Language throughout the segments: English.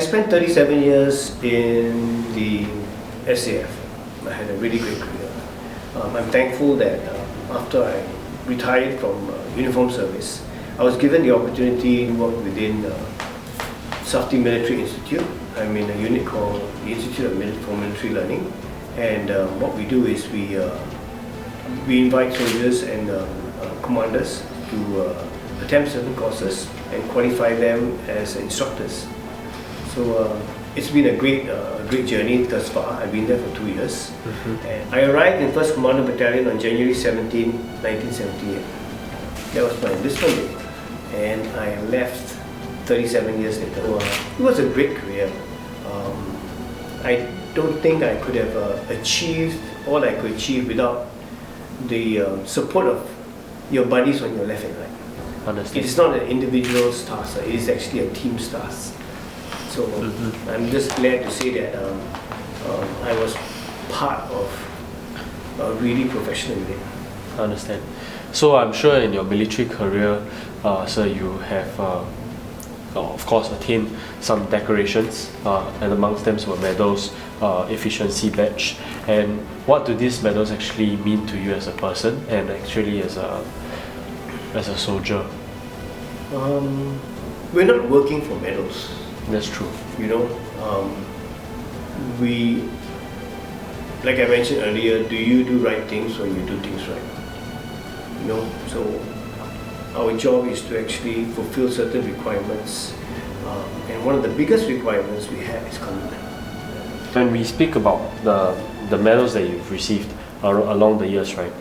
spent 37 years in the SAF. I had a really great career. I'm thankful that after I retired from uniform service, I was given the opportunity to work within Safety Military Institute. I'm in a unit called the Institute for Military Learning, and what we do is we invite soldiers and commanders to attempt certain courses and qualify them as instructors. So it's been a great journey thus far. I've been there for 2 years. And I arrived in 1st Commando Battalion on January 17, 1978. That was my enlistment day. And I left 37 years later. So, it was a great career. I don't think I could have achieved all I could achieve without the support of your buddies on your left and right. Understand. It is not an individual's task, it is actually a team's task. So I'm just glad to say that I was part of a really professional unit. I understand. So I'm sure in your military career, sir, you have of course attained some decorations, and amongst them were medals, efficiency badge. And what do these medals actually mean to you as a person and actually as a soldier? We're not working for medals. That's true. You know, we, like I mentioned earlier, do you do right things or you do things right? You know, so our job is to actually fulfill certain requirements, and one of the biggest requirements we have is commitment. When we speak about the medals that you've received along the years, right?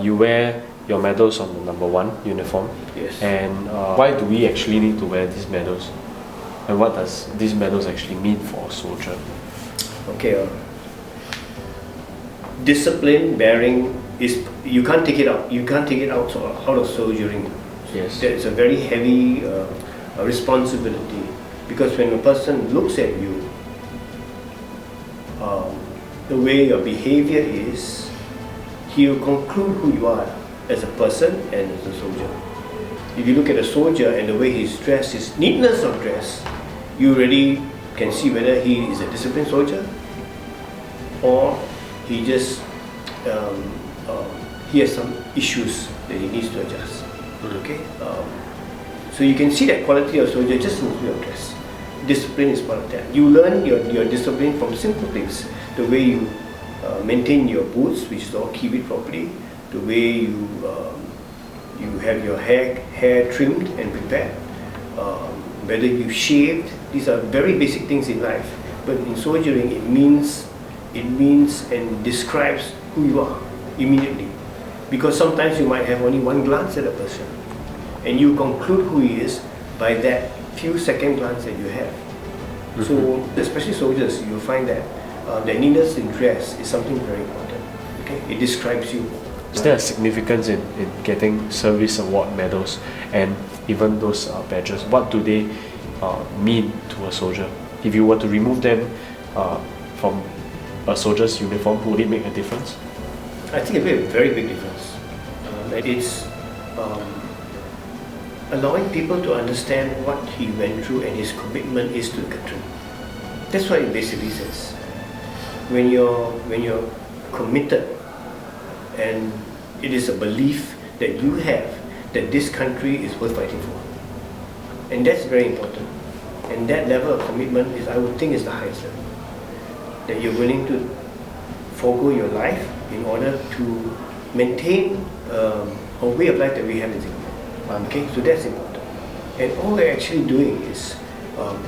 You wear your medals on the number 1 uniform. Yes. And why do we actually need to wear these medals? And what does these medals actually mean for a soldier? Okay. Discipline bearing is, you can't take it out. You can't take it out of soldiering. Yes. It's a very heavy responsibility, because when a person looks at you, the way your behavior is, he will conclude who you are as a person and as a soldier. If you look at a soldier and the way he's dressed, his neatness of dress, you really can see whether he is a disciplined soldier or he just he has some issues that he needs to adjust. Okay, so you can see that quality of soldier just in your dress. Discipline is part of that. You learn your discipline from simple things. The way you maintain your boots, which is all keep it properly. The way you have your hair trimmed and prepared. Whether you shaved. These are very basic things in life. But in soldiering, it means and describes who you are immediately. Because sometimes you might have only one glance at a person, and you conclude who he is by that few second glance that you have. So, especially soldiers, you'll find that the neatness in dress is something very important. Okay, it describes you. Is there a significance in getting service award medals and even those badges? What do they mean to a soldier? If you were to remove them from a soldier's uniform, would it make a difference? I think it made a very big difference. It's allowing people to understand what he went through and his commitment is to the country. That's what it basically says. When you're committed, and it is a belief that you have that this country is worth fighting for, and that's very important. And that level of commitment is, I would think, is the highest level. That you're willing to forego your life in order to maintain a way of life that we have in Singapore. Okay, so that's important. And all they're actually doing is,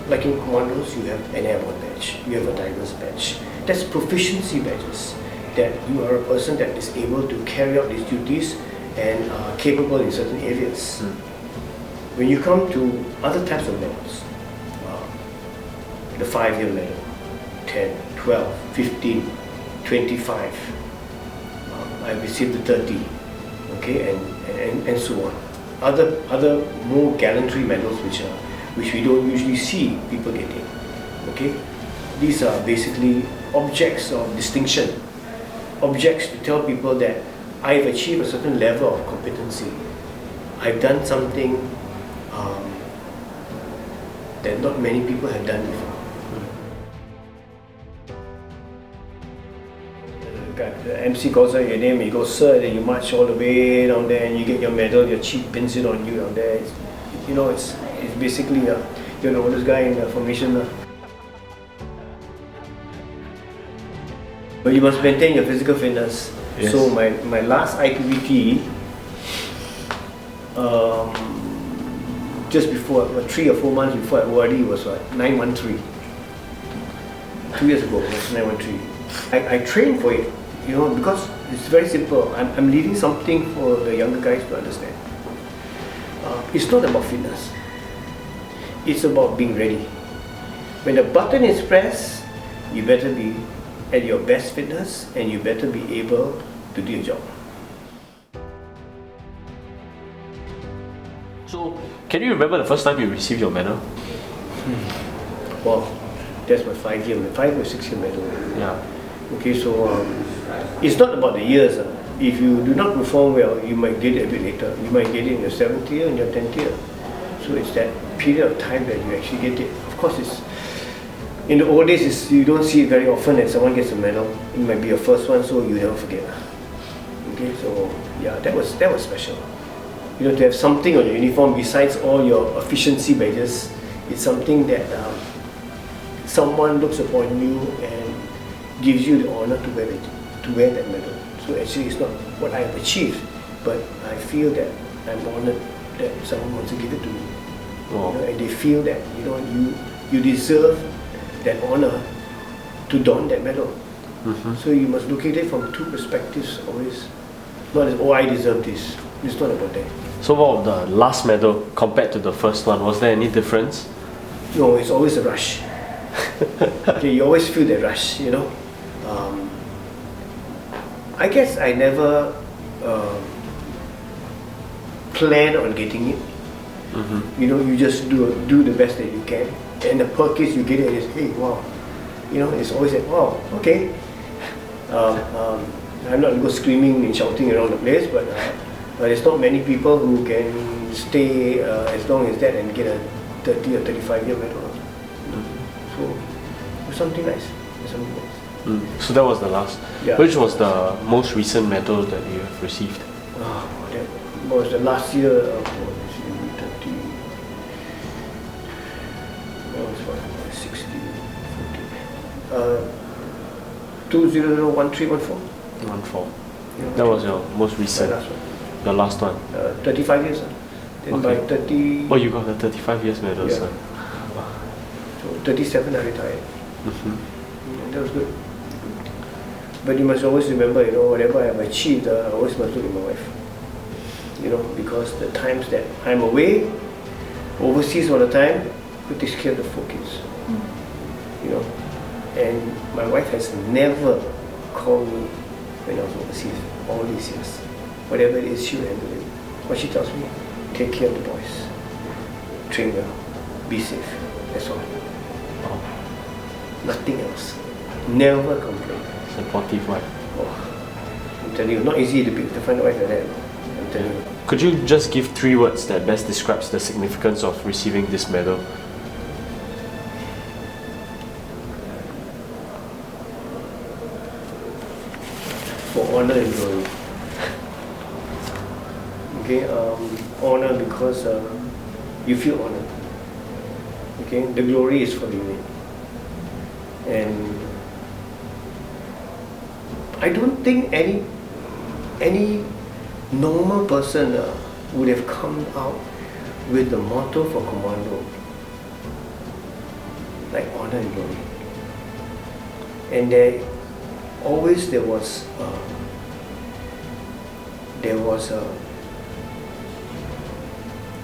like in commandos, you have an airborne badge, you have a diverse badge. That's proficiency badges, that you are a person that is able to carry out these duties and are capable in certain areas. When you come to other types of medals, the 5-year medal, 10, 12, 15, 25, I received the 30, okay, and so on. Other more gallantry medals which we don't usually see people getting, okay. These are basically objects of distinction, objects to tell people that I've achieved a certain level of competency. I've done something that not many people have done before. the MC calls out your name, you go, sir, then you march all the way down there and you get your medal, your chief pins it on you down there. It's basically, you're the oldest guy in the formation. But you must maintain your physical fitness. Yes. So my last IPVT, just before, 3 or 4 months before I ORD was what, 913. 2 years ago, it was 913. I trained for it, because it's very simple. I'm leading something for the younger guys to understand. It's not about fitness. It's about being ready. When the button is pressed, you better be at your best fitness and you better be able to do your job. So, can you remember the first time you received your medal? Well, that's my 5 or 6 year medal. Yeah. Okay, so it's not about the years. If you do not perform well, you might get it a bit later. You might get it in your 7th year and your 10th year. So it's that period of time that you actually get it. Of course, in the old days, you don't see it very often that someone gets a medal. It might be your first one, so you never forget. Okay, so yeah, that was special. To have something on your uniform besides all your efficiency badges, it's something that someone looks upon you and gives you the honor to wear that medal. So actually, it's not what I have achieved, but I feel that I'm honored that someone wants to give it to me. Wow. And they feel that you deserve that honor to don that medal. Mm-hmm. So you must look at it from two perspectives always. Not as, I deserve this. It's not about that. So what about the last medal compared to the first one? Was there any difference? No, it's always a rush. Okay, you always feel that rush, I guess I never plan on getting it. Mm-hmm. You just do the best that you can. And the per case you get it is, hey, wow. It's always like, wow, okay. I'm not going to go screaming and shouting around the place, but there's not many people who can stay as long as that and get a 30 or 35 year medal. So it's something nice. So that was the last. Yeah. Which was the most recent medal that you have received? That was the last year of 201314. 14. That was your most recent. Last one. Your last one. 35 years. Then Okay. by 30. Oh, you got the 35 years medal, Yeah. sir. So 37 I retired. Mm-hmm. That was good. But you must always remember, whatever I have achieved, I always must look at my wife. Because the times that I'm away, overseas all the time, who takes care of the 4 kids? And my wife has never called me when I was overseas all these years. Whatever it is, she'll handle it. What she tells me, take care of the boys, train well, be safe. That's all. Oh, Nothing else. Never complain. supportive wife. I'm telling you, not easy to find a wife like that. I'm telling you. Could you just give 3 words that best describes the significance of receiving this medal? For honor and glory. Okay, honor because you feel honored. Okay, the glory is for the unit. And I don't think any normal person would have come out with the motto for commando, like honor and glory. And there was a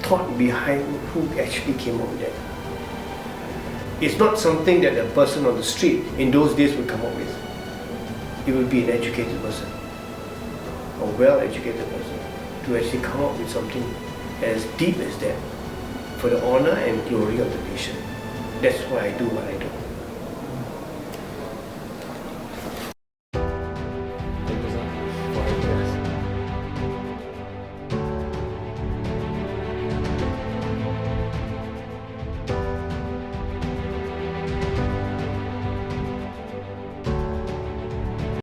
thought behind who actually came up with that. It's not something that a person on the street in those days would come up with. It would be an educated person, a well-educated person, to actually come up with something as deep as that for the honor and glory of the nation. That's why I do what I do.